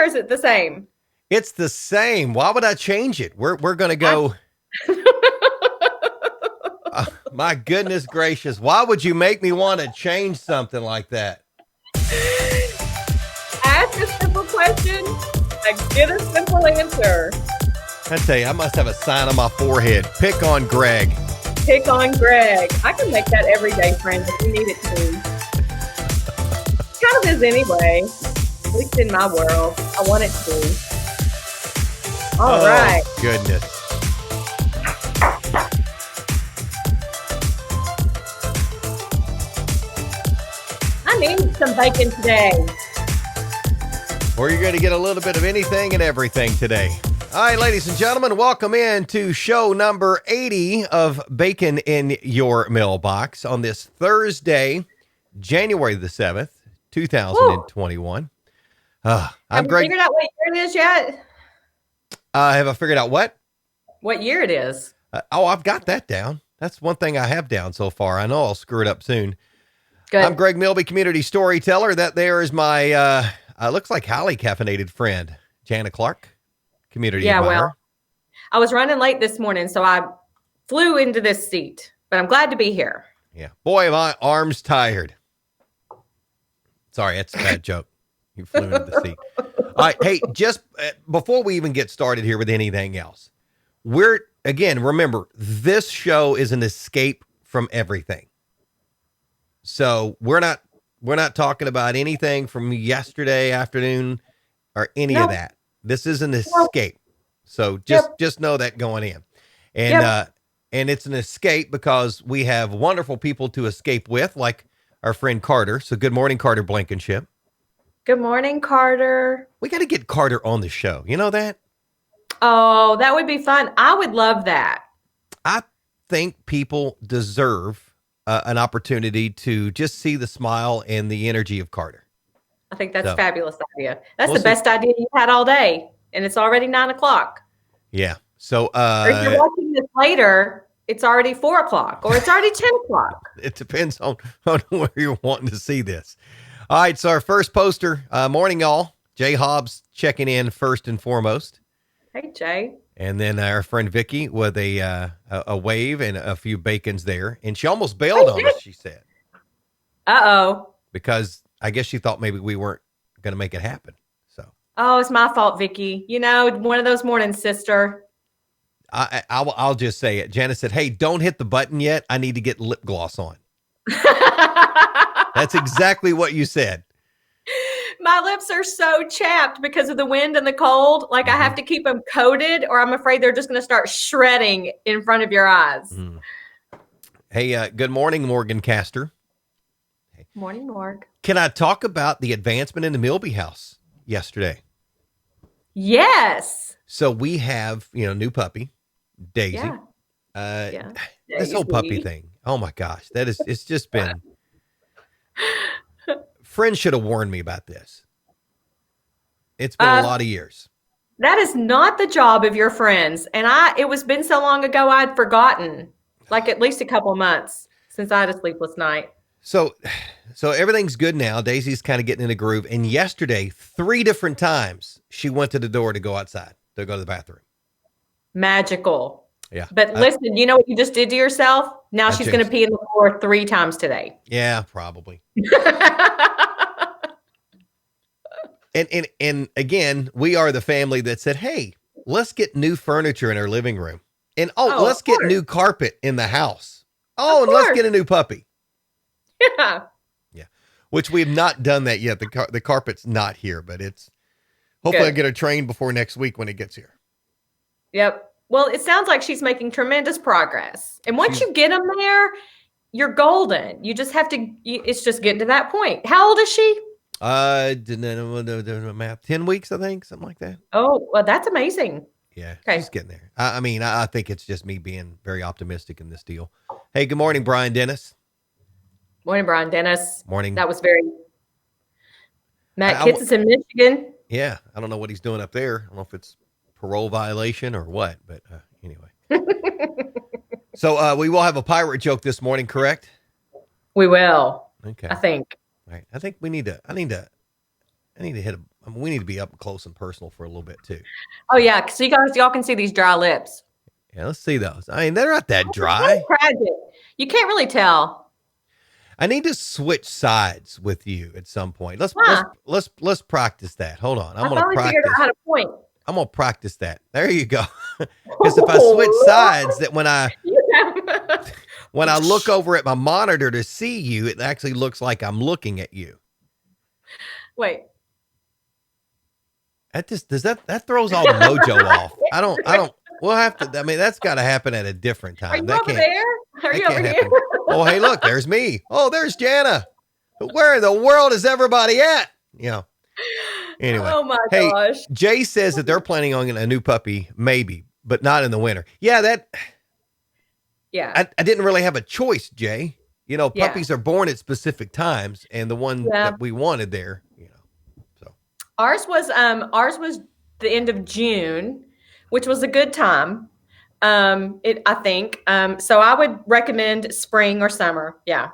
or is it the same? It's the same. Why would I change it? We're going to go. My goodness gracious. Why would you make me want to change something like that? Ask a simple question and get a simple answer. I tell you, I must have a sign on my forehead. Pick on Greg. Pick on Greg. I can make that every day, friends, if you need it to. Kind of is anyway. At least in my world. I want it to. All right. Goodness. I need some bacon today. Or you're going to get a little bit of anything and everything today. All right, ladies and gentlemen, welcome in to show number 80 of Bacon in Your Mailbox on this Thursday, January the 7th, 2021. Have you figured out what year it is yet? Have I figured out what? What year it is? I've got that down. That's one thing I have down so far. I know I'll screw it up soon. Good. I'm Greg Milby, community storyteller. That there is my, looks like highly caffeinated friend, Jana Clark, community admirer. Well, I was running late this morning, so I flew into this seat, but I'm glad to be here. Yeah. Boy, my arm's tired. Sorry, that's a bad joke. You flew into the seat. All right. Hey, just before we even get started here with anything else, remember, this show is an escape from everything. So we're not talking about anything from yesterday afternoon or any of that. This is an escape. So just know that going in. And and it's an escape because we have wonderful people to escape with, like our friend Carter. So good morning, Carter Blankenship. Good morning, Carter. We got to get Carter on the show. You know that? Oh, that would be fun. I would love that. I think people deserve an opportunity to just see the smile and the energy of Carter. I think that's a fabulous idea. That's the best idea you've had all day. And it's already 9:00. Yeah. So if you're watching this later, it's already 4:00 or it's already 10:00. It depends on where you're wanting to see this. All right. So our first poster, morning, y'all. Jay Hobbs checking in first and foremost. Hey, Jay. And then our friend Vicky with a wave and a few bacons there. And she almost bailed on us, she said. Uh-oh. Because I guess she thought maybe we weren't going to make it happen. So. Oh, it's my fault, Vicky. You know, one of those mornings, sister. I'll just say it. Janice said, hey, don't hit the button yet. I need to get lip gloss on. That's exactly what you said. My lips are so chapped because of the wind and the cold. Like I have to keep them coated or I'm afraid they're just going to start shredding in front of your eyes. Mm. Hey, good morning, Morgan Castor. Hey. Morning, Morg. Can I talk about the advancement in the Milby house yesterday? Yes. So we have, new puppy, Daisy. Yeah. This whole puppy thing. Oh my gosh. It's just been... Friends should have warned me about this. It's been a lot of years. That is not the job of your friends. And it was been so long ago, I'd forgotten, like at least a couple of months since I had a sleepless night. So everything's good now. Daisy's kind of getting in a groove. And yesterday, 3 different times, she went to the door to go outside, to go to the bathroom. Magical. Yeah. But listen, you know what you just did to yourself? Now she's going to pee in the floor 3 times today. Yeah, probably. And again, we are the family that said, hey, let's get new furniture in our living room. And let's get new carpet in the house. Oh, and let's get a new puppy. Yeah. Yeah. Which we have not done that yet. The carpet's not here, but it's hopefully I'll get her trained before next week when it gets here. Yep. Well, it sounds like she's making tremendous progress. And once you get them there, you're golden. You just have to, it's just getting to that point. How old is she? 10 weeks, I think, something like that. Oh, well, that's amazing. Yeah, she's getting there. I think it's just me being very optimistic in this deal. Hey, good morning, Brian Dennis. Morning, Brian Dennis. Morning. That was very... Matt Kitts is in Michigan. Yeah, I don't know what he's doing up there. I don't know if it's parole violation or what, but anyway. So we will have a pirate joke this morning, correct? We will. Okay. I think. All right. I think I need to hit I mean, we need to be up close and personal for a little bit too. Oh yeah, so y'all can see these dry lips. Yeah, let's see those. I mean, they're not that It's kind dry. of tragic. You can't really tell. I need to switch sides with you at some point. Huh. Let's practice that. Hold on. I finally figured out how to point. I'm gonna practice that. There you go. Because if I switch Oh, sides, that you have- when I look over at my monitor to see you, it actually looks like I'm looking at you. Wait. That just that throws all the mojo off. I don't. We'll have to. I mean, that's got to happen at a different time. Are you That over can't. there? Are That you can't over here? happen. Oh, hey, look, there's me. Oh, there's Jana. Where in the world is everybody at? Anyway. Oh my Hey, gosh. Jay says that they're planning on getting a new puppy, maybe, but not in the winter. Yeah, Yeah. I didn't really have a choice, Jay. Yeah. Puppies are born at specific times, and the one that we wanted there, so Ours was the end of June, which was a good time. I think. So I would recommend spring or summer. Yeah.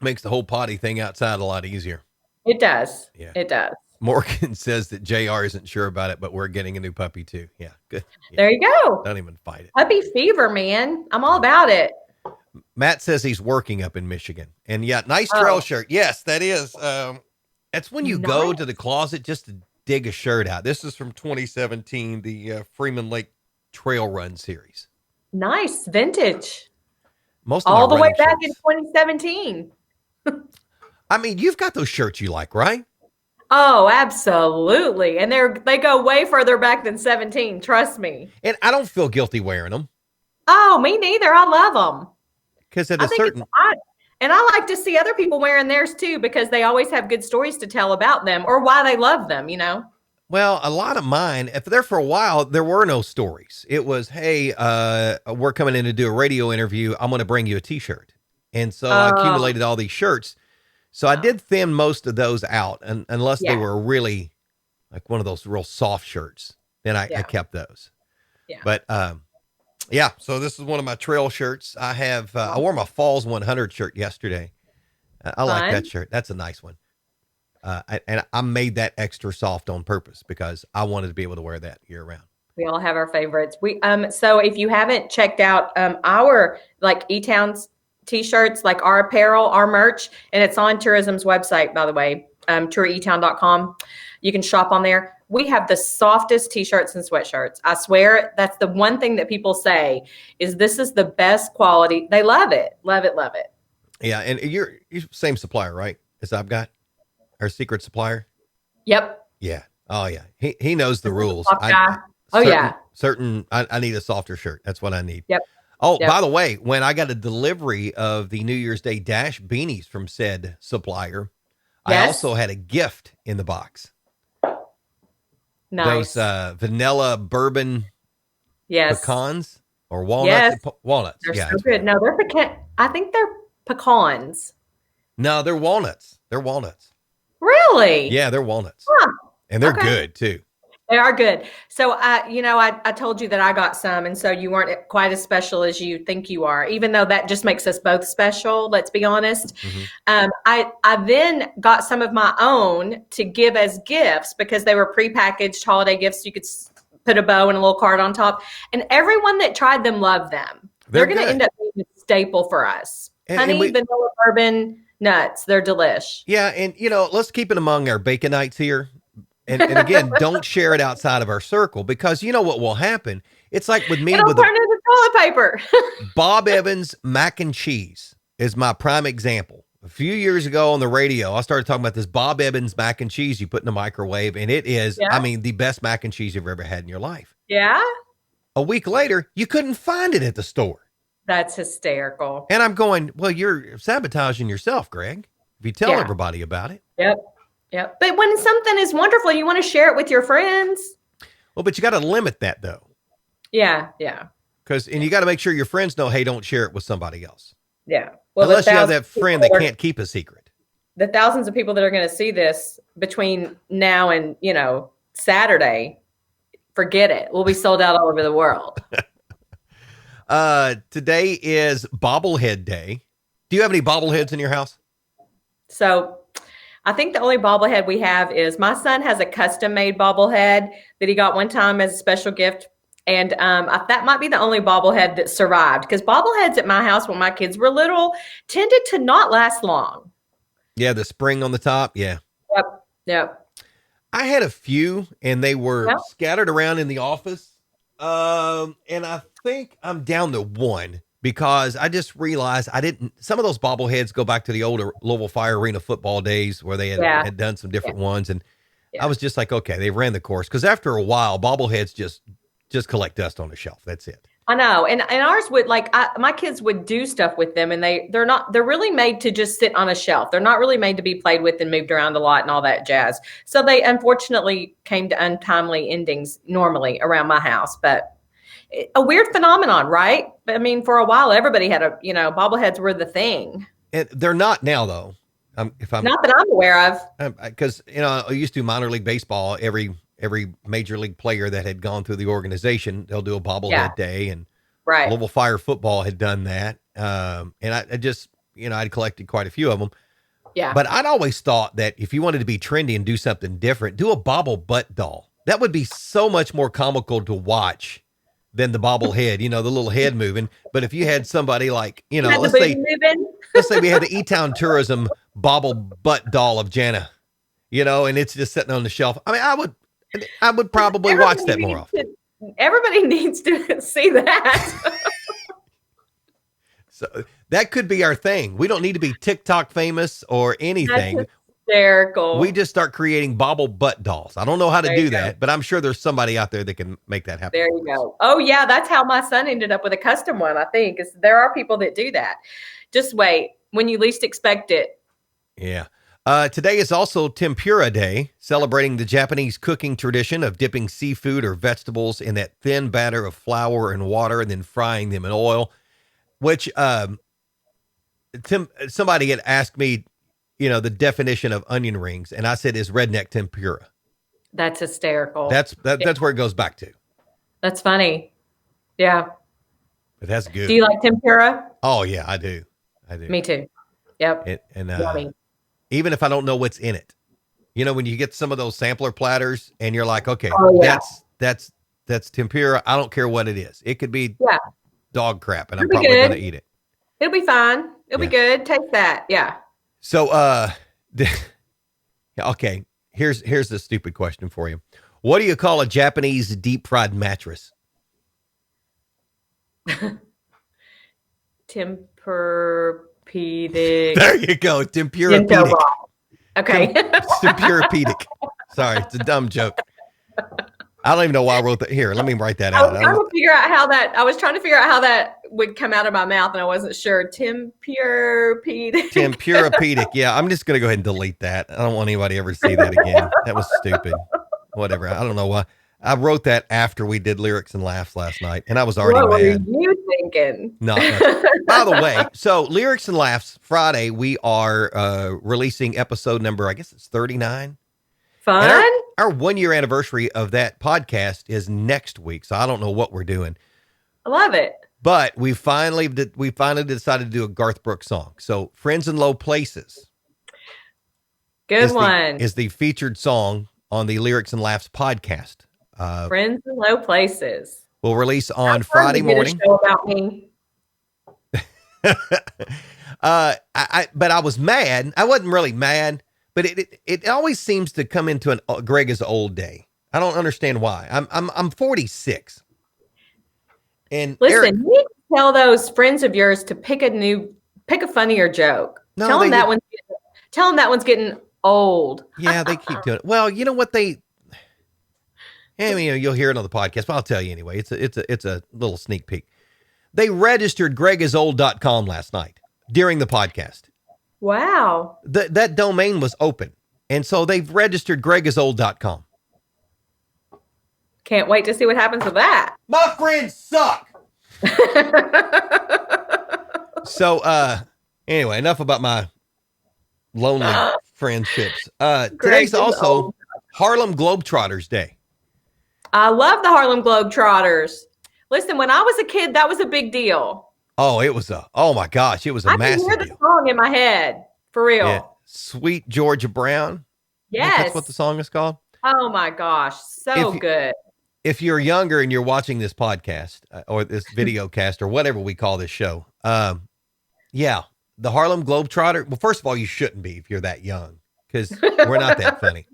makes the whole potty thing outside a lot easier. It does. Yeah. It does. Morgan says that JR isn't sure about it, but we're getting a new puppy too. Yeah, good. Yeah. There you go. Don't even fight it. Puppy fever, man. I'm all about it. Matt says he's working up in Michigan, and yeah, nice trail shirt. Yes, that is. That's when you go to the closet just to dig a shirt out. This is from 2017, the Freeman Lake Trail Run series. Nice vintage. Most of all the way running back shirts. in 2017. I mean, you've got those shirts you like, right? Oh, absolutely. And they go way further back than 17. Trust me. And I don't feel guilty wearing them. Oh, me neither. I love them. Because at a certain, and I like to see other people wearing theirs too, because they always have good stories to tell about them or why they love them, Well, a lot of mine, if there for a while, there were no stories. It was, hey, we're coming in to do a radio interview. I'm going to bring you a t-shirt. And so I accumulated all these shirts. So I did thin most of those out, and unless they were really like one of those real soft shirts, then I kept those. Yeah. But yeah, so this is one of my trail shirts. I have I wore my Falls 100 shirt yesterday. I like that shirt. That's a nice one. And I made that extra soft on purpose because I wanted to be able to wear that year round. We all have our favorites. So if you haven't checked out our like E-Town's t-shirts, like our apparel, our merch, and it's on tourism's website, by the way, touretown.com. You can shop on there. We have the softest t-shirts and sweatshirts. I swear that's the one thing that people say is this is the best quality. They love it. Love it. Love it. Yeah. And you're same supplier, right? As I've got our secret supplier. Yep. Yeah. Oh yeah. He knows the rules. I need a softer shirt. That's what I need. Yep. Oh, by the way, when I got a delivery of the New Year's Day Dash beanies from said supplier, I also had a gift in the box. Nice. Those vanilla bourbon pecans or walnuts. Yes. Walnuts. They're so good. No, they're pecan. I think they're pecans. No, they're walnuts. They're walnuts. Really? Yeah, they're walnuts. Huh. And they're good too. They are good. So, I told you that I got some, and so you weren't quite as special as you think you are, even though that just makes us both special. Let's be honest. Mm-hmm. I then got some of my own to give as gifts because they were prepackaged holiday gifts. You could put a bow and a little card on top, and everyone that tried them loved them. They're going to end up being a staple for us. Honey, vanilla, bourbon, nuts. They're delish. Yeah, and let's keep it among our baconites here. And again, don't share it outside of our circle because you know what will happen. It's like with me with turn into toilet paper. Bob Evans mac and cheese is my prime example. A few years ago on the radio, I started talking about this Bob Evans mac and cheese you put in the microwave, and it is, the best mac and cheese you've ever had in your life. Yeah. A week later, you couldn't find it at the store. That's hysterical. And I'm going, well, you're sabotaging yourself, Greg, if you tell everybody about it. Yep. Yep. But when something is wonderful, you want to share it with your friends. Well, but you got to limit that though. Yeah. Yeah. And you got to make sure your friends know, hey, don't share it with somebody else. Yeah. Well, unless you have that friend that can't keep a secret. The thousands of people that are going to see this between now and, Saturday, forget it. We'll be sold out all over the world. Today is bobblehead day. Do you have any bobbleheads in your house? So I think the only bobblehead we have is my son has a custom made bobblehead that he got one time as a special gift. And that might be the only bobblehead that survived because bobbleheads at my house when my kids were little tended to not last long. Yeah, the spring on the top. Yeah. Yep. Yep. I had a few and they were Yep. scattered around in the office. And I think I'm down to one because I just realized some of those bobbleheads go back to the older Louisville Fire Arena football days where they had done some different ones. And I was just like, okay, they ran the course. Cause after a while, bobbleheads just collect dust on the shelf. That's it. I know. And ours would my kids would do stuff with them and they're really made to just sit on a shelf. They're not really made to be played with and moved around a lot and all that jazz. So they unfortunately came to untimely endings normally around my house, but a weird phenomenon, right? I mean, for a while, everybody had bobbleheads were the thing. And they're not now though. Not that I'm aware of. Because, I used to do minor league baseball. Every major league player that had gone through the organization, they'll do a bobblehead day, and Louisville Fire football had done that. And I just, I'd collected quite a few of them. Yeah. But I'd always thought that if you wanted to be trendy and do something different, do a bobble butt doll. That would be so much more comical to watch than the bobblehead, the little head moving. But if you had somebody like, let's say we had the E-Town Tourism bobble butt doll of Jana, and it's just sitting on the shelf. I mean, I would probably watch that more often. Everybody needs to see that. So that could be our thing. We don't need to be TikTok famous or anything. That's hysterical. We just start creating bobble butt dolls. I don't know how to do that, but I'm sure there's somebody out there that can make that happen. There you go. Oh yeah, that's how my son ended up with a custom one, I think. There are people that do that. Just wait when you least expect it. Yeah. Today is also Tempura Day, celebrating the Japanese cooking tradition of dipping seafood or vegetables in that thin batter of flour and water and then frying them in oil, which somebody had asked me, the definition of onion rings, and I said is redneck tempura. That's hysterical. That's where it goes back to. That's funny. Yeah. But that's good. Do you like tempura? Oh, yeah, I do. Me too. Yep. And even if I don't know what's in it, when you get some of those sampler platters and you're like, okay, that's tempura. I don't care what it is. It could be dog crap and I'm probably going to eat it. It'll be fine. It'll be good. Take that. Yeah. So, okay, here's the stupid question for you. What do you call a Japanese deep fried mattress? Tempur-Pedic. There you go. Tempur-Pedic. Okay. Tempur-Pedic. Sorry, it's a dumb joke. I don't even know why I wrote that. Here, let me write that out. I was trying to figure out how that would come out of my mouth, and I wasn't sure. Tempur-Pedic. Tempur-Pedic. Yeah, I'm just going to go ahead and delete that. I don't want anybody ever to see that again. That was stupid. Whatever. I don't know why. I wrote that after we did Lyrics and Laughs last night, and I was already mad. What were you thinking? No. By the way, so Lyrics and Laughs, Friday, we are releasing episode number, I guess it's 39. Fun. Our 1 year anniversary of that podcast is next week, so I don't know what we're doing. I love it. But we finally decided to do a Garth Brooks song. So Friends in Low Places. Good one. Is the featured song on the Lyrics and Laughs podcast. Friends in Low Places. We'll release on Friday morning. Show about me. But I was mad. I wasn't really mad, but it always seems to come into Greg is old day. I don't understand why. I'm 46. And listen, you need to tell those friends of yours to pick a funnier joke. No, tell them that one's getting old. Yeah, they keep doing it. Well, you know what you'll hear it on the podcast, but I'll tell you anyway. It's a little sneak peek. They registered gregisold.com last night during the podcast. Wow. That domain was open. And so they've registered gregisold.com. Can't wait to see what happens with that. My friends suck. So, anyway, enough about my lonely friendships. Today's also Harlem Globetrotters Day. I love the Harlem Globetrotters. Listen, when I was a kid, that was a big deal. Oh, oh my gosh, it was a massive deal. I can hear the song in my head, for real. Yeah. Sweet Georgia Brown. I think that's what the Yes. song is called. Oh my gosh, so If good. if you're younger and you're watching this podcast or this video cast or whatever we call this show, yeah, the Harlem Globetrotter. Well, first of all, you shouldn't be if you're that young because we're not that funny.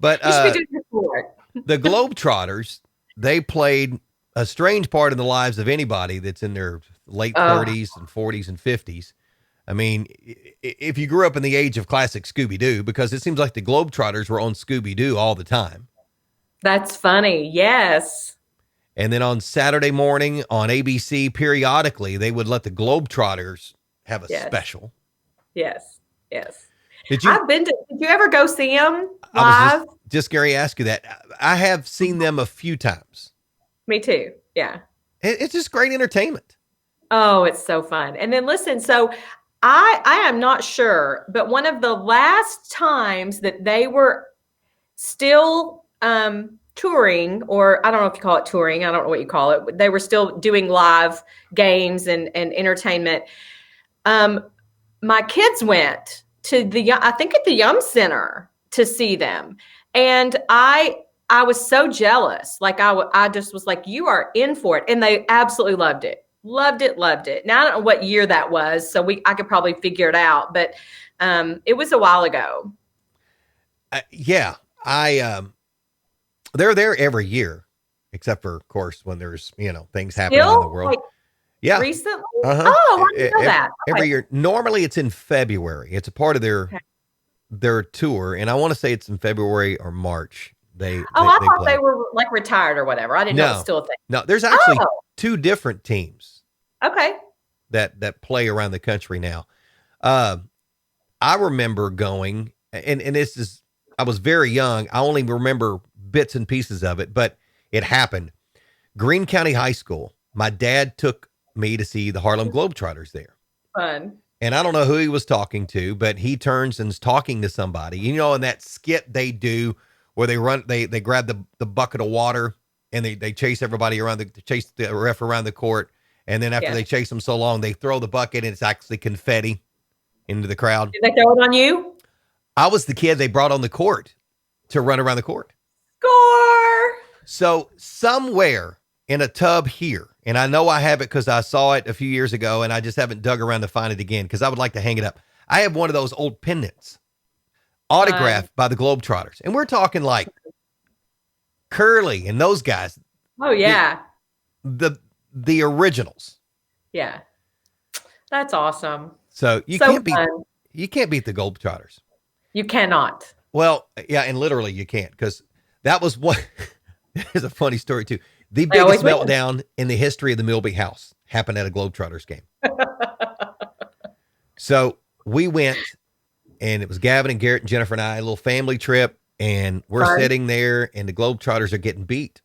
But You should be doing your homework. the Globetrotters, they played a strange part in the lives of anybody that's in their late Oh, 30s and 40s and 50s. I mean, if you grew up in the age of classic Scooby Doo, because it seems like the Globetrotters were on Scooby Doo all the time. that's funny. Yes. And then on Saturday morning on ABC, periodically, they would let the Globetrotters have a Yes. special. Yes. Yes. Did you? Did you ever go see them I live? was just Gary ask you that. I have seen them a few times. Me too. Yeah. It's just great entertainment. Oh, it's so fun. And then listen, so I am not sure, but one of the last times that they were still touring, or I don't know if you call it touring, I don't know what you call it. They were still doing live games and entertainment. My kids went to I think at the Yum Center to see them. And I was so jealous. Like I just was like, you are in for it. And they absolutely loved it. Loved it, loved it. Now I don't know what year that was, so I could probably figure it out, but it was a while ago. Yeah, they're there every year, except for, of course, when there's things happening in the world. Like Yeah, recently? uh-huh. Oh, I didn't know that. Every Okay. year. Normally, it's in February. It's a part of their tour, and I want to say it's in February or March. I thought play. they were like retired or whatever. I didn't know it was still a thing. No, there's actually Oh, two different teams okay. that play around the country now. I remember going, and this is, I was very young. I only remember bits and pieces of it, but it happened. Greene County High School. My dad took me to see the Harlem Globetrotters there. Fun. And I don't know who he was talking to, but he turns and's talking to somebody. In that skit they do where they grab the bucket of water and they chase everybody around, chase the ref around the court. And then after they chase them so long, they throw the bucket and it's actually confetti into the crowd. Did they throw it on you? I was the kid they brought on the court to run around the court. Score. So somewhere in a tub here, and I know I have it because I saw it a few years ago and I just haven't dug around to find it again because I would like to hang it up. I have one of those old pendants autographed by the Globetrotters. And we're talking like Curly and those guys. Oh, yeah. The originals. Yeah. That's awesome. So you can't beat the Globetrotters. You cannot. Well, yeah, and literally you can't, because that was what there's a funny story too. The biggest meltdown in the history of the Milby House happened at a Globetrotters game. So we went, and it was Gavin and Garrett and Jennifer and I, a little family trip, and we're sitting there, and the Globetrotters are getting beat.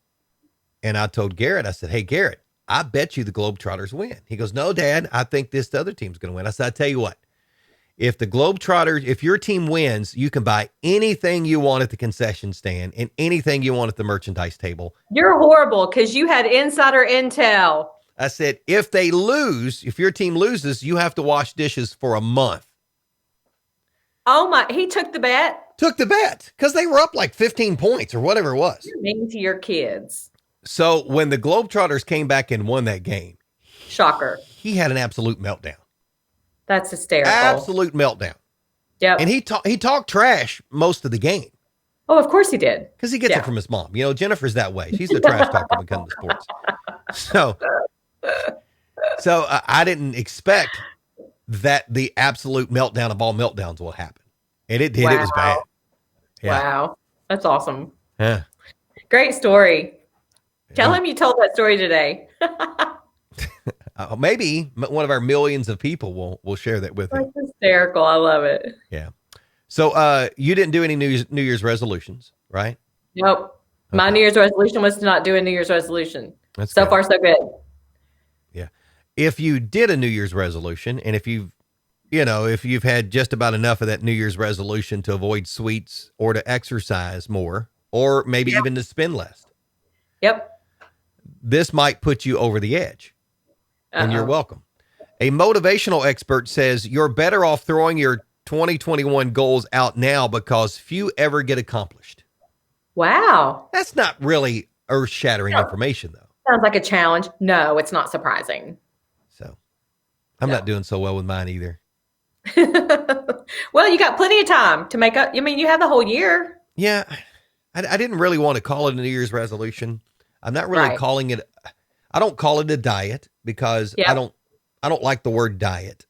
And I told Garrett, I said, "Hey, Garrett, I bet you the Globetrotters win." He goes, "No, Dad, I think this other team's going to win." I said, "I tell you what, if the Globetrotters, if your team wins, you can buy anything you want at the concession stand and anything you want at the merchandise table." You're horrible because you had insider intel. I said, if they lose, if your team loses, you have to wash dishes for a month. Oh my, he took the bet? Took the bet because they were up like 15 points or whatever it was. You're mean to your kids. So when the Globetrotters came back and won that game, shocker, he had an absolute meltdown. That's hysterical. Absolute meltdown. Yeah. And he talked trash most of the game. Oh, of course he did. Because he gets it from his mom. Jennifer's that way. She's the trash talker when it comes to sports. So I didn't expect that the absolute meltdown of all meltdowns will happen. And it did. Wow. It was bad. Yeah. Wow. That's awesome. Yeah. Great story. Tell him you told that story today. Maybe one of our millions of people will share that with him. That's hysterical. I love it. Yeah. So you didn't do any New Year's resolutions, right? Nope. Okay. My New Year's resolution was to not do a New Year's resolution. That's so good. Far, so good. Yeah. If you did a New Year's resolution, and if you've had just about enough of that New Year's resolution to avoid sweets or to exercise more, or maybe even to spend less. Yep. This might put you over the edge. And you're welcome. A motivational expert says you're better off throwing your 2021 goals out now because few ever get accomplished. Wow. That's not really earth-shattering information, though. Sounds like a challenge. No, it's not surprising. So I'm not doing so well with mine either. Well, you got plenty of time to make up. I mean, you have the whole year. Yeah. I didn't really want to call it a New Year's resolution. I'm not really calling it. I don't call it a diet because I don't like the word diet.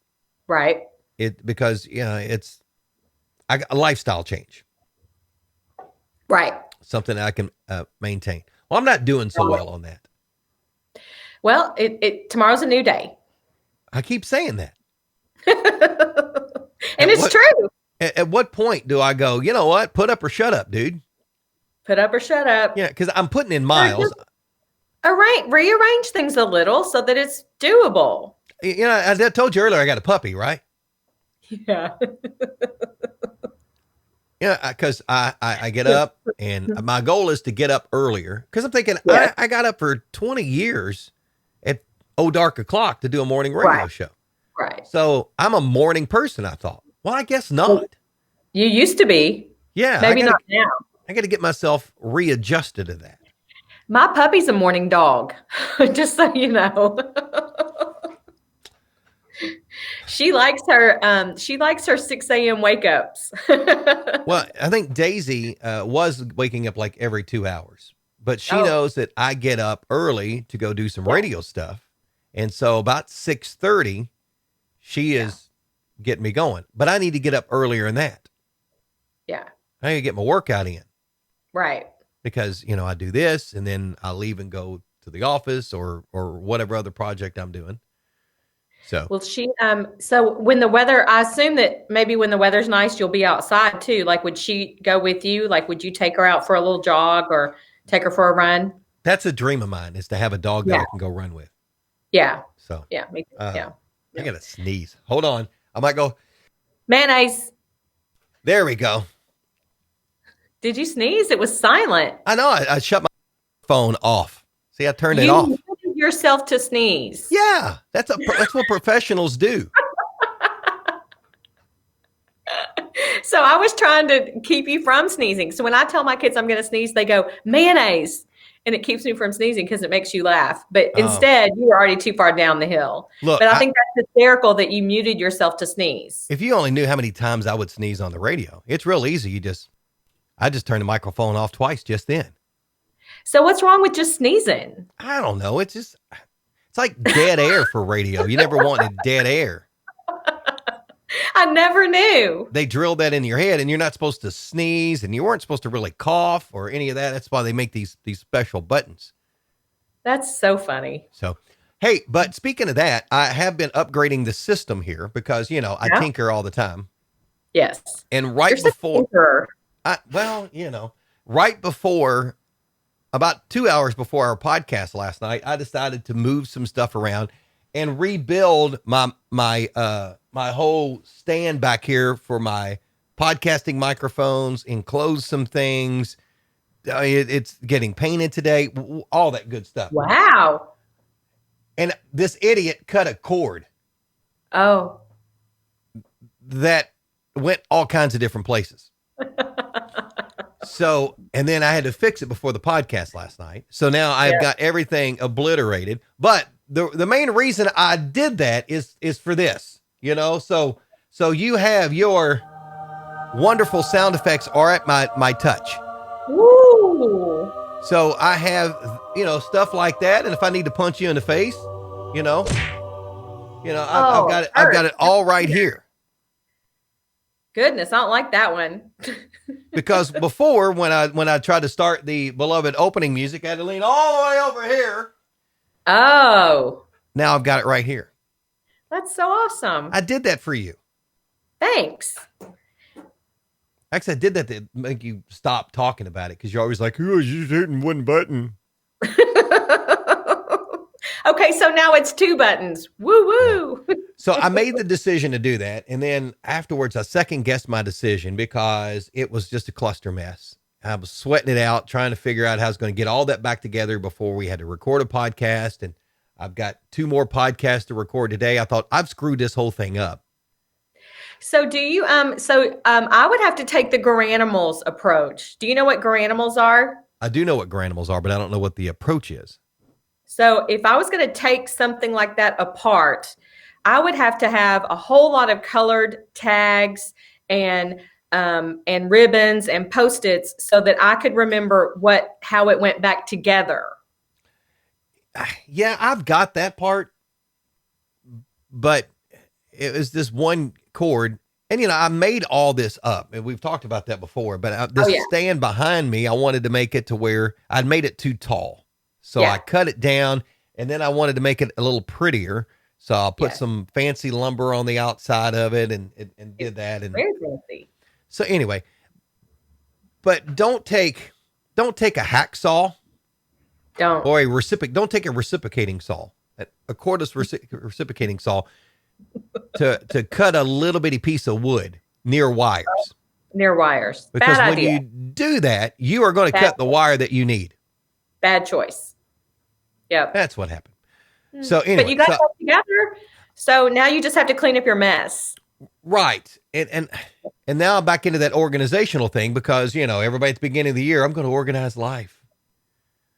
Right. Because it's a lifestyle change. Right. Something I can maintain. Well, I'm not doing so well on that. Well, tomorrow's a new day. I keep saying that. And it's true. At what point do I go, you know what? Put up or shut up, dude. Put up or shut up. Yeah, because I'm putting in miles. Rearrange things a little so that it's doable. You know, as I told you earlier, I got a puppy, right? Yeah. Yeah, because I get up, and my goal is to get up earlier. Because I'm thinking, I got up for 20 years at dark o'clock to do a morning radio show. Right. So I'm a morning person, I thought. Well, I guess not. You used to be. Yeah. Maybe not now. I got to get myself readjusted to that. My puppy's a morning dog, just so you know. She likes her 6 a.m. wake ups. Well, I think Daisy was waking up like every 2 hours, but she knows that I get up early to go do some radio stuff. And so about 6:30, she is getting me going, but I need to get up earlier than that. Yeah. I need to get my workout in. Right. Because, I do this and then I leave and go to the office or whatever other project I'm doing. So, well, so when the weather, I assume that maybe when the weather's nice, you'll be outside too. Like, would she go with you? Like, would you take her out for a little jog or take her for a run? That's a dream of mine, is to have a dog that I can go run with. Yeah. So, yeah. Me too. I got to sneeze. Hold on. I might go. Mayonnaise. There we go. Did you sneeze? It was silent. I know. I shut my phone off. See, I turned it off. You muted yourself to sneeze. Yeah, that's what professionals do. So I was trying to keep you from sneezing. So when I tell my kids I'm going to sneeze, they go, mayonnaise. And it keeps me from sneezing because it makes you laugh. But instead, you were already too far down the hill. Look, but I think that's hysterical that you muted yourself to sneeze. If you only knew how many times I would sneeze on the radio, it's real easy. I just turned the microphone off twice just then. So what's wrong with just sneezing? I don't know. It's like dead air for radio. You never wanted dead air. I never knew. They drilled that in your head, and you're not supposed to sneeze, and you weren't supposed to really cough or any of that. That's why they make these special buttons. That's so funny. So, hey, but speaking of that, I have been upgrading the system here because, I tinker all the time. Yes. And right before, about 2 hours before our podcast last night, I decided to move some stuff around and rebuild my whole stand back here for my podcasting microphones, enclose some things. It's getting painted today, all that good stuff. Wow. And this idiot cut a cord. Oh. That went all kinds of different places. So, and then I had to fix it before the podcast last night. So now I've got everything obliterated. But the main reason I did that is for this, so you have your wonderful sound effects are at my touch. Woo. So I have, stuff like that. And if I need to punch you in the face, I've got it all right here. Goodness, I don't like that one. Because before, when I tried to start the beloved opening music, I had to lean all the way over here. Oh. Now I've got it right here. That's so awesome. I did that for you. Thanks. Actually, I did that to make you stop talking about it because you're always like, oh, you're just hitting one button. Okay, so now it's 2 buttons. Woo woo. So I made the decision to do that. And then afterwards, I second guessed my decision because it was just a cluster mess. I was sweating it out, trying to figure out how I was going to get all that back together before we had to record a podcast. And I've got 2 more podcasts to record today. I thought I've screwed this whole thing up. So do you I would have to take the granimals approach. Do you know what granimals are? I do know what granimals are, but I don't know what the approach is. So if I was going to take something like that apart, I would have to have a whole lot of colored tags and ribbons and post-its so that I could remember how it went back together. Yeah, I've got that part, but it was this one cord. And, I made all this up, and we've talked about that before, but this stand behind me, I wanted to make it to where I'd made it too tall. So I cut it down, and then I wanted to make it a little prettier. So I'll put some fancy lumber on the outside of it and did that. And very fancy. So anyway, but don't take a hacksaw. Don't. Or don't take a reciprocating saw, a cordless reciprocating saw to cut a little bitty piece of wood near wires. Near wires. Because Bad when idea. you do that, you are going to cut the wire that you need. Bad choice. Yep. That's what happened. So anyway. But you got it together. So now you just have to clean up your mess. Right. And now I'm back into that organizational thing because, everybody at the beginning of the year, I'm going to organize life.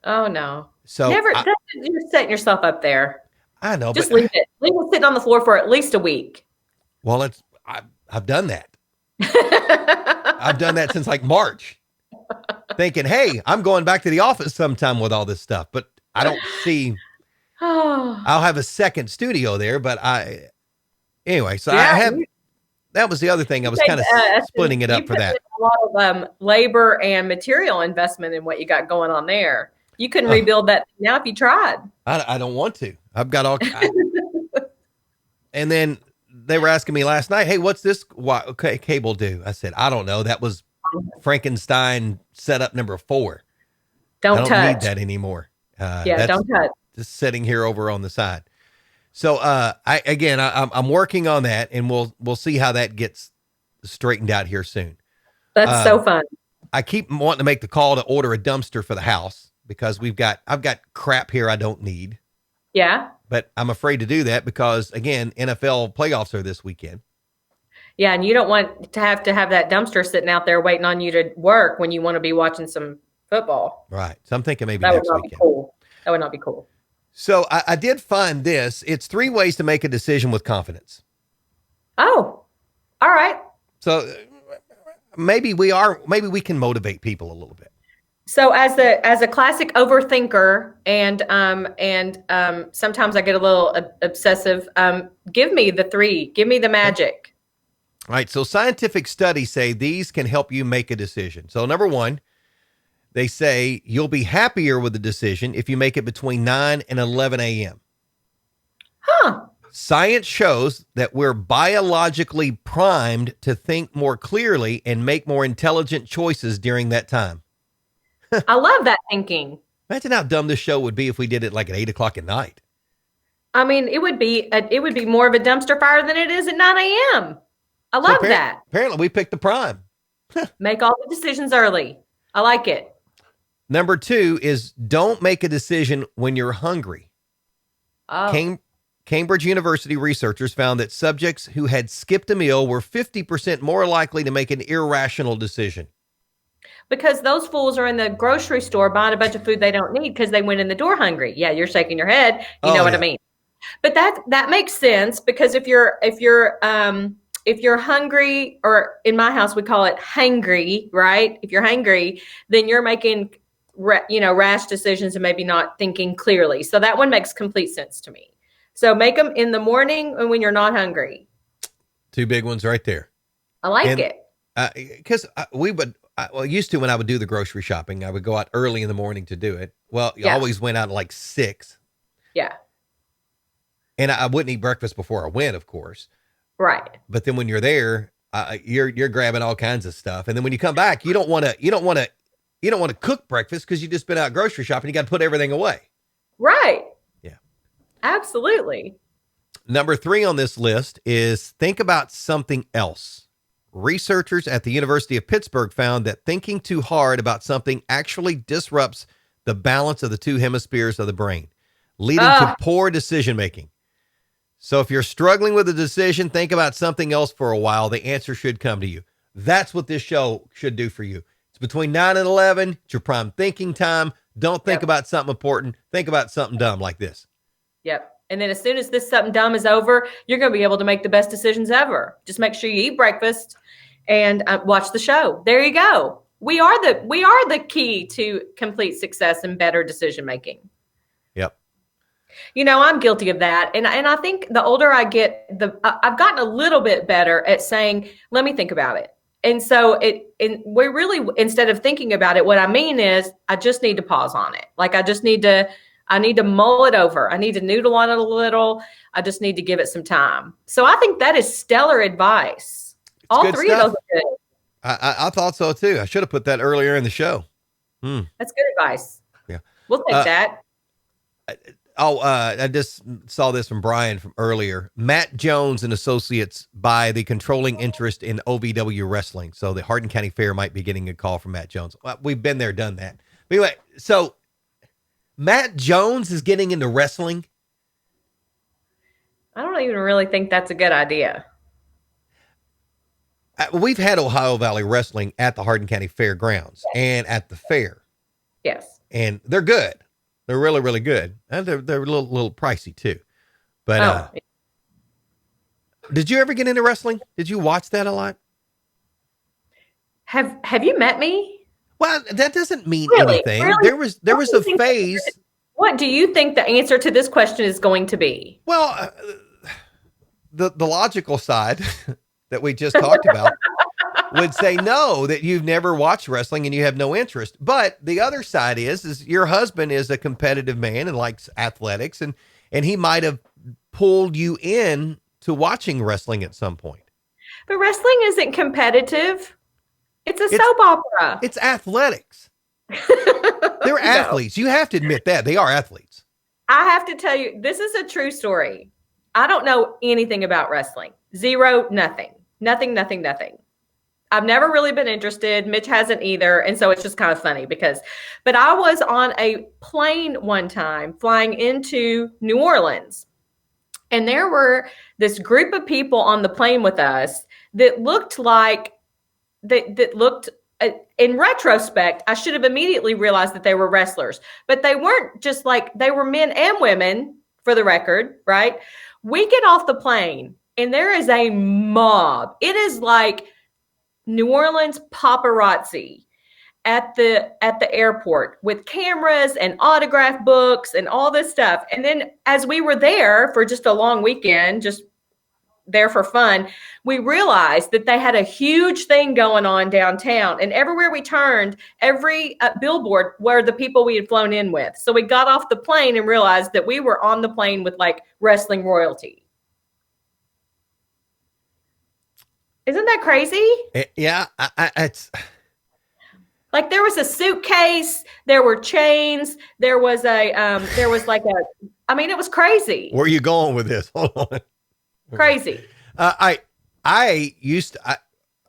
Oh, no. So you're setting yourself up there. I know. Just leave it. Leave it sitting on the floor for at least a week. Well, I've done that. I've done that since like March, thinking, hey, I'm going back to the office sometime with all this stuff, but I don't see, I'll have a second studio there, but anyway, so that was the other thing. I was kind of splitting it up for that. A lot of labor and material investment in what you got going on there. You couldn't rebuild that now if you tried. I don't want to. I've got all. And then they were asking me last night, hey, what's this cable do? I said, I don't know. That was Frankenstein setup number 4. I don't need that anymore. Don't touch. Just sitting here over on the side. So I'm working on that, and we'll see how that gets straightened out here soon. That's so fun. I keep wanting to make the call to order a dumpster for the house because I've got crap here I don't need. Yeah. But I'm afraid to do that because, again, NFL playoffs are this weekend. Yeah, and you don't want to have that dumpster sitting out there waiting on you to work when you want to be watching some football. Right. So I'm thinking maybe that next would not weekend. Be cool. That would not be cool. So I did find this. It's 3 ways to make a decision with confidence. Oh, all right. So maybe we can motivate people a little bit. So as a classic overthinker and sometimes I get a little obsessive, give me the 3, give me the magic. All right. So scientific studies say these can help you make a decision. So number 1, they say you'll be happier with the decision if you make it between 9 and 11 a.m. Huh. Science shows that we're biologically primed to think more clearly and make more intelligent choices during that time. I love that thinking. Imagine how dumb this show would be if we did it like at 8:00 at night. I mean, it would be more of a dumpster fire than it is at 9 a.m. I love that. Apparently we picked the prime. Make all the decisions early. I like it. Number 2 is don't make a decision when you're hungry. Oh. Cambridge University researchers found that subjects who had skipped a meal were 50% more likely to make an irrational decision. Because those fools are in the grocery store buying a bunch of food they don't need because they went in the door hungry. Yeah, you're shaking your head. You know what I mean. But that makes sense because if you're hungry, or in my house we call it hangry, right? If you're hangry, then you're making rash decisions and maybe not thinking clearly. So that one makes complete sense to me. So make them in the morning and when you're not hungry. 2 big ones right there. I like it. Because used to when I would do the grocery shopping, I would go out early in the morning to do it. Well, you always went out at like 6. Yeah. And I wouldn't eat breakfast before I went, of course. Right. But then when you're there, you're grabbing all kinds of stuff. And then when you come back, you don't want to cook breakfast because you just been out grocery shopping. You got to put everything away. Right. Yeah. Absolutely. Number 3 on this list is think about something else. Researchers at the University of Pittsburgh found that thinking too hard about something actually disrupts the balance of the 2 hemispheres of the brain, leading to poor decision making. So if you're struggling with a decision, think about something else for a while. The answer should come to you. That's what this show should do for you. It's between 9 and 11. It's your prime thinking time. Don't think about something important. Think about something dumb like this. Yep. And then as soon as this something dumb is over, you're going to be able to make the best decisions ever. Just make sure you eat breakfast and watch the show. There you go. We are the key to complete success and better decision making. Yep. You know, I'm guilty of that. And I think the older I get, I've gotten a little bit better at saying, let me think about it. And so we really, instead of thinking about it, what I mean is I just need to pause on it. Like I need to mull it over. I need to noodle on it a little. I just need to give it some time. So I think that is stellar advice. All three of those are good. I thought so too. I should have put that earlier in the show. That's good advice. Yeah. We'll take that. I just saw this from Brian from earlier. Matt Jones and Associates buy the controlling interest in OVW Wrestling. So the Hardin County Fair might be getting a call from Matt Jones. Well, we've been there, done that. But anyway, so Matt Jones is getting into wrestling. I don't even really think that's a good idea. We've had Ohio Valley Wrestling at the Hardin County Fairgrounds and at the fair. Yes. And they're good. They're really, really good. And they're a little pricey too. But did you ever get into wrestling? Did you watch that a lot? Have you met me? Well, that doesn't mean anything. Really? There was a phase. What do you think the answer to this question is going to be? Well, the logical side that we just talked about would say no, that you've never watched wrestling and you have no interest. But the other side is your husband is a competitive man and likes athletics, and he might have pulled you in to watching wrestling at some point. But wrestling isn't competitive. It's a soap opera. It's athletics. They're athletes. You have to admit that. They are athletes. I have to tell you, this is a true story. I don't know anything about wrestling. Zero, nothing. Nothing. I've never really been interested. Mitch hasn't either. And so it's just kind of funny but I was on a plane one time flying into New Orleans. And there were this group of people on the plane with us that looked like, in retrospect, I should have immediately realized that they were wrestlers. But they weren't just like, they were men and women, for the record, right? We get off the plane and there is a mob. It is like New Orleans paparazzi at the airport with cameras and autograph books and all this stuff. And then as we were there for just a long weekend, just there for fun, we realized that they had a huge thing going on downtown, and everywhere we turned, every billboard were the people we had flown in with. So we got off the plane and realized that we were on the plane with like wrestling royalty. Isn't that crazy? Yeah, it's like there was a suitcase, there were chains, there was it was crazy. Where are you going with this? Hold on. Crazy. I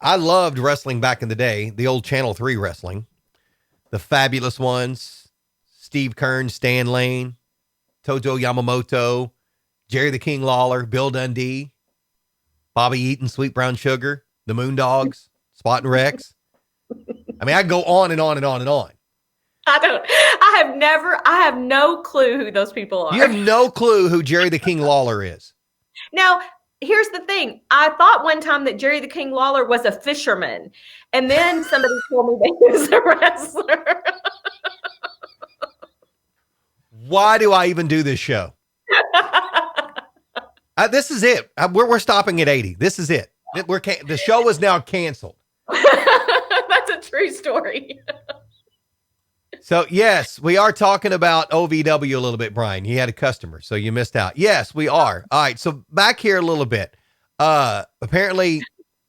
loved wrestling back in the day, the old Channel 3 wrestling, the fabulous ones, Steve Keirn, Stan Lane, Tojo Yamamoto, Jerry the King Lawler, Bill Dundee, Bobby Eaton, Sweet Brown Sugar, the Moondogs, Spot and Rex. I mean, I go on and on and on and on. I have no clue who those people are. You have no clue who Jerry the King Lawler is. Now, here's the thing. I thought one time that Jerry the King Lawler was a fisherman. And then somebody told me that he was a wrestler. Why do I even do this show? This is it. We're stopping at 80. This is it. The show is now canceled. That's a true story. So, yes, we are talking about OVW a little bit, Brian. You had a customer, so you missed out. Yes, we are. All right, so back here a little bit. Apparently,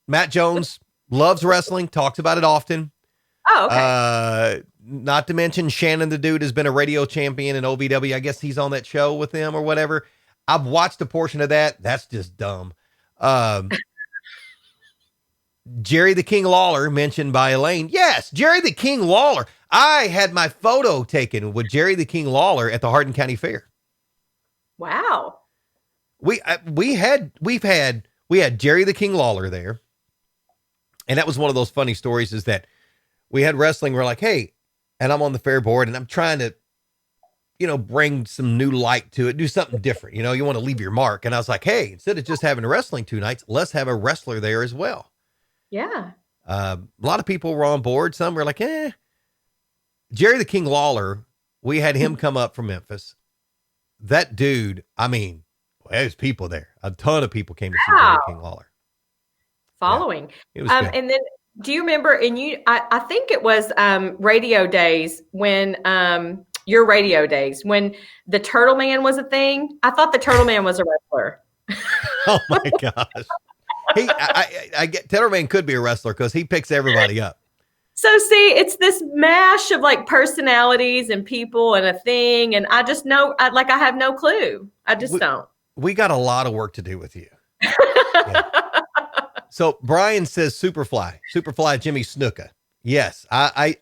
Matt Jones loves wrestling, talks about it often. Oh, okay. Not to mention Shannon the Dude has been a radio champion in OVW. I guess he's on that show with them or whatever. I've watched a portion of that. That's just dumb. Jerry the King Lawler mentioned by Elaine. Yes, Jerry the King Lawler. I had my photo taken with Jerry the King Lawler at the Hardin County Fair. Wow. We had Jerry the King Lawler there. And that was one of those funny stories is that we had wrestling. We're like, hey, and I'm on the fair board and I'm trying to, bring some new light to it, do something different. You want to leave your mark. And I was like, hey, instead of just having wrestling 2 nights, let's have a wrestler there as well. Yeah. A lot of people were on board. Some were like, Jerry the King Lawler, we had him come up from Memphis. That dude, there's people there. A ton of people came to see Jerry the King Lawler. Following. Yeah, it was good. And then do you remember, I think it was radio days when your radio days when the Turtle Man was a thing. I thought the Turtle Man was a wrestler. Oh my gosh. I get Turtle Man could be a wrestler because he picks everybody up. So see, it's this mash of like personalities and people and a thing. And I just know, I have no clue. I just don't. We got a lot of work to do with you. Yeah. So Brian says Superfly Jimmy Snuka. Yes. I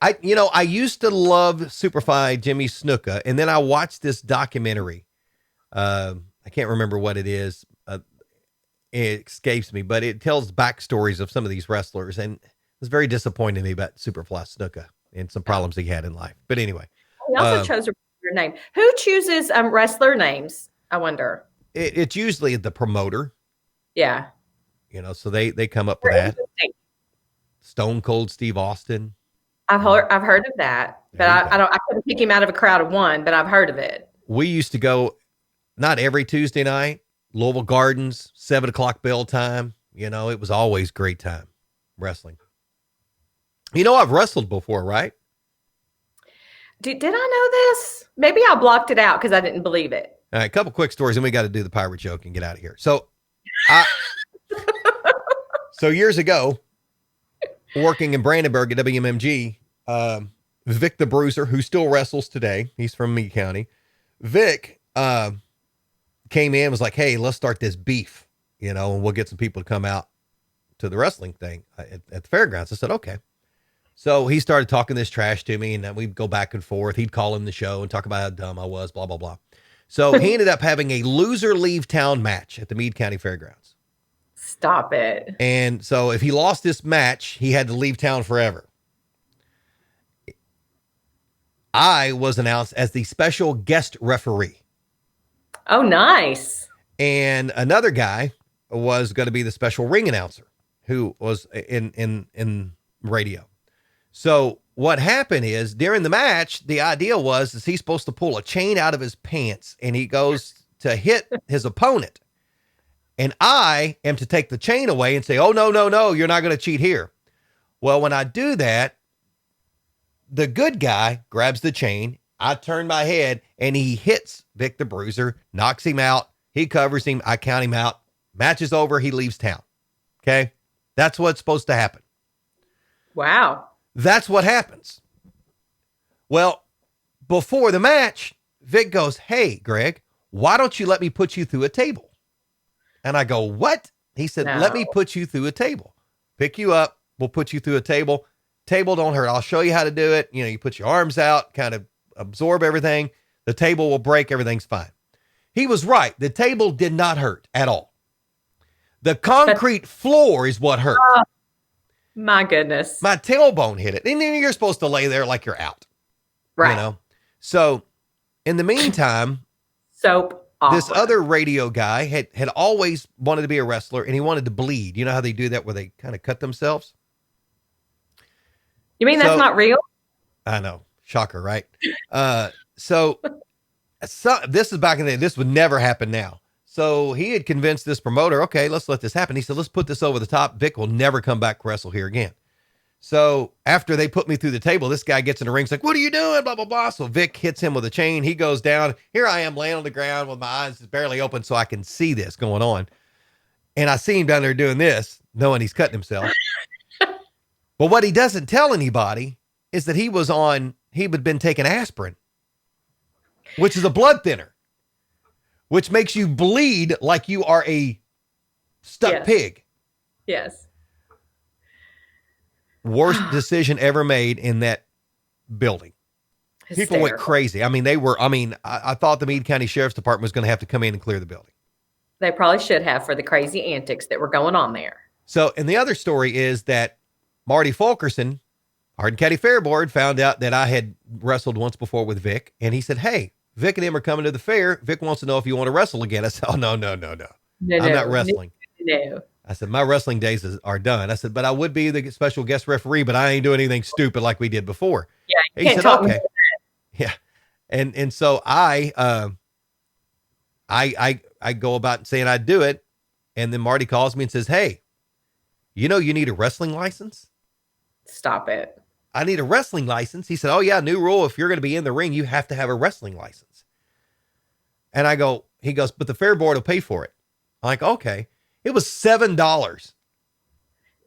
used to love Superfly Jimmy Snuka. And then I watched this documentary. I can't remember what it is. It escapes me, but it tells backstories of some of these wrestlers. And it was very disappointing to me about Superfly Snuka and some problems he had in life. But anyway. He also chose a wrestler name. Who chooses wrestler names? I wonder. It's usually the promoter. Yeah. So they come up with that. Stone Cold Steve Austin. I've heard of that, but I couldn't pick him out of a crowd of one, but I've heard of it. We used to go, not every Tuesday night, Louisville Gardens, 7:00 bell time. It was always great time wrestling. I've wrestled before, right? Did I know this? Maybe I blocked it out because I didn't believe it. All right, a couple quick stories, and we got to do the pirate joke and get out of here. So, so years ago, working in Brandenburg at WMMG, Vic the Bruiser, who still wrestles today, he's from Meade County. Vic came in and was like, hey, let's start this beef, and we'll get some people to come out to the wrestling thing at the fairgrounds. I said, okay. So he started talking this trash to me, and then we'd go back and forth. He'd call in the show and talk about how dumb I was, blah, blah, blah. So he ended up having a loser leave town match at the Meade County Fairgrounds. Stop it. And so if he lost this match, he had to leave town forever. I was announced as the special guest referee. Oh, nice. And another guy was going to be the special ring announcer who was in radio. So what happened is during the match, the idea was is he's supposed to pull a chain out of his pants and he goes to hit his opponent. And I am to take the chain away and say, oh, no, you're not going to cheat here. Well, when I do that, the good guy grabs the chain. I turn my head and he hits Vic the Bruiser, knocks him out. He covers him. I count him out. Match is over. He leaves town. Okay. That's what's supposed to happen. Wow. That's what happens. Well, before the match, Vic goes, hey, Greg, why don't you let me put you through a table? And I go, what? He said, No. Let me put you through a table. Pick you up. We'll put you through a table. Table don't hurt. I'll show you how to do it. You put your arms out, kind of absorb everything. The table will break. Everything's fine. He was right. The table did not hurt at all. The concrete floor is what hurt. Oh, my goodness. My tailbone hit it. And then you're supposed to lay there like you're out. Right. So in the meantime, Soap opera. this other radio guy had always wanted to be a wrestler and he wanted to bleed. You know how they do that where they kind of cut themselves? You mean that's not real? I know. Shocker, right? So this is back in the day. This would never happen now. So he had convinced this promoter, okay, let's let this happen. He said, let's put this over the top. Vic will never come back wrestle here again. So after they put me through the table, this guy gets in the ring. He's like, what are you doing? Blah, blah, blah. So Vic hits him with a chain. He goes down. Here I am laying on the ground with my eyes barely open so I can see this going on. And I see him down there doing this, knowing he's cutting himself. But what he doesn't tell anybody is that he had been taking aspirin, which is a blood thinner, which makes you bleed like you are a stuck pig. Yes. Worst decision ever made in that building. Hysterical. People went crazy. I thought the Meade County Sheriff's Department was going to have to come in and clear the building. They probably should have for the crazy antics that were going on there. So, and the other story is that Marty Fulkerson, Hardin County Fair Board, found out that I had wrestled once before with Vic, and he said, "Hey, Vic and him are coming to the fair. Vic wants to know if you want to wrestle again." I said, "Oh, no. I'm not wrestling." No. I said, "My wrestling days are done." I said, "But I would be the special guest referee, but I ain't doing anything stupid like we did before." Yeah, you He can't said, talk "Okay." Yeah. And so I go about saying I'd do it. And then Marty calls me and says, "Hey, you need a wrestling license?" Stop it. "I need a wrestling license." He said, "Oh yeah, new rule. If you're going to be in the ring, you have to have a wrestling license." And he goes, "But the fair board will pay for it." I'm like, "Okay." It was $7.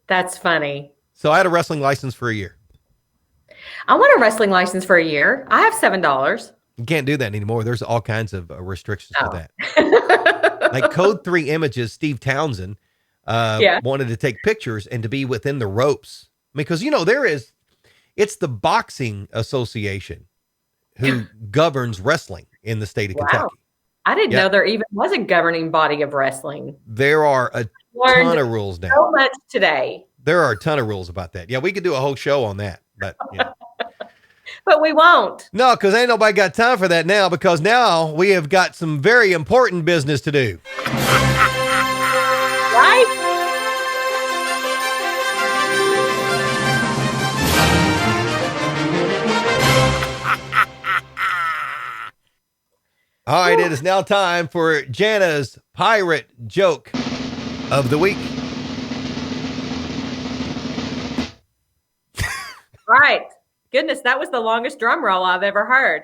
That's funny. So I had a wrestling license for a year. I want a wrestling license for a year. I have $7. You can't do that anymore. There's all kinds of restrictions to that. Like Code 3 Images, Steve Townsend wanted to take pictures and to be within the ropes. Because, it's the Boxing Association who governs wrestling in the state of Kentucky. I didn't know there even was a governing body of wrestling. There are a ton of rules now. So much today. There are a ton of rules about that. Yeah, we could do a whole show on that. But But we won't. No, because ain't nobody got time for that now, because now we have got some very important business to do. Right? All right, it is now time for Jana's pirate joke of the week. Right. Goodness, that was the longest drum roll I've ever heard.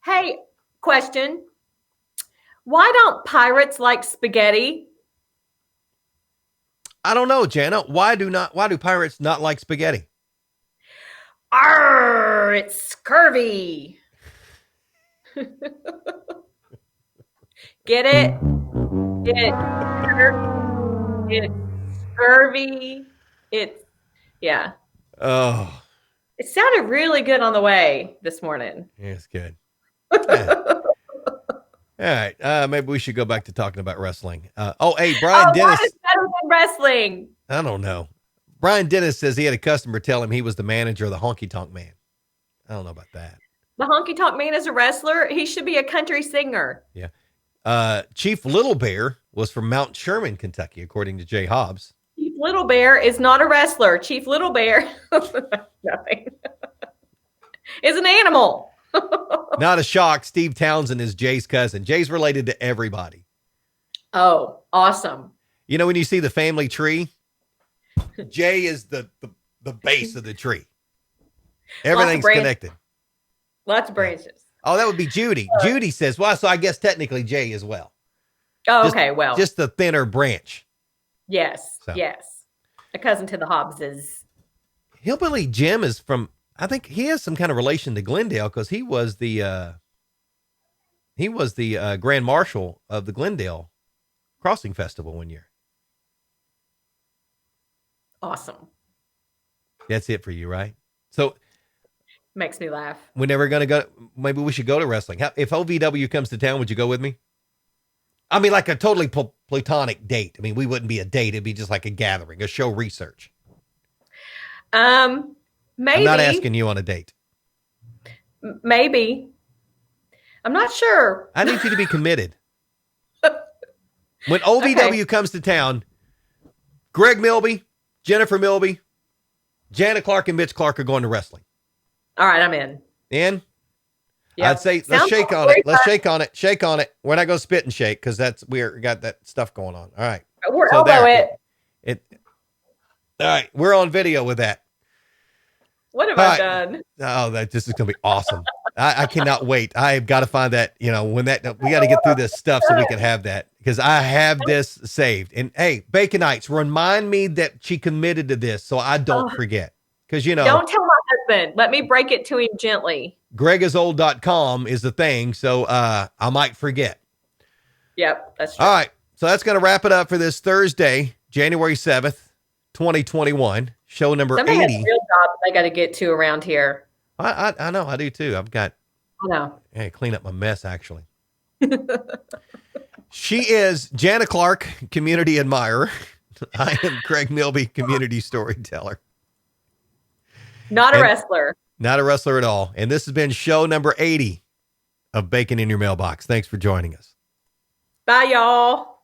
Hey, question. Why don't pirates like spaghetti? I don't know, Jana. Why do pirates not like spaghetti? Arr, it's scurvy. Get it? It's scurvy. Yeah. Oh. It sounded really good on the way this morning. Yeah, it's good. Yeah. All right. Maybe we should go back to talking about wrestling. Hey, Brian Dennis. What is better than wrestling? I don't know. Brian Dennis says he had a customer tell him he was the manager of the Honky Tonk Man. I don't know about that. The Honky Tonk Man is a wrestler. He should be a country singer. Yeah. Chief Little Bear was from Mount Sherman, Kentucky, according to Jay Hobbs. Chief Little Bear is not a wrestler. Chief Little Bear nothing. Is an animal. Not a shock. Steve Townsend is Jay's cousin. Jay's related to everybody. Oh, awesome. When you see the family tree, Jay is the base of the tree. Everything's connected. Lots of branches. Oh, that would be Judy. Judy says, well, so I guess technically Jay as well. Oh, okay. Well, just the thinner branch. Yes. So. Yes. A cousin to the Hobbses. Hillbilly Jim is from, I think he has some kind of relation to Glendale because he was the Grand Marshal of the Glendale Crossing Festival one year. Awesome. That's it for you, right? So makes me laugh. We're never going to go. Maybe we should go to wrestling. If OVW comes to town, would you go with me? I mean, like a totally platonic date. I mean, we wouldn't be a date. It'd be just like a gathering, a show research. Maybe. I'm not asking you on a date. Maybe. I'm not sure. I need you to be committed. When OVW comes to town, Greg Milby, Jennifer Milby, Jana Clark, and Mitch Clark are going to wrestling. All right, I'm in. In? Yep. I'd say let's shake on it. Let's shake on it. Shake on it. We're not going to spit and shake because we got that stuff going on. All right. We're elbow it. All right. We're on video with that. What have I done? Oh, this is going to be awesome. I cannot wait. I've got to find that, we got to get through this stuff so we can have that because I have this saved. And hey, Baconites, remind me that she committed to this so I don't forget. Because, don't tell my husband. Let me break it to him gently. Gregisold.com is the thing. So I might forget. Yep, that's true. All right. So that's going to wrap it up for this Thursday, January 7th, 2021, show number 80. Has a real job they got to get to around here. I know. I do too. I know. Hey, clean up my mess, actually. She is Jana Clark, community admirer. I am Craig Milby, community storyteller. Not a wrestler. Not a wrestler at all. And this has been show number 80 of Bacon in Your Mailbox. Thanks for joining us. Bye, y'all.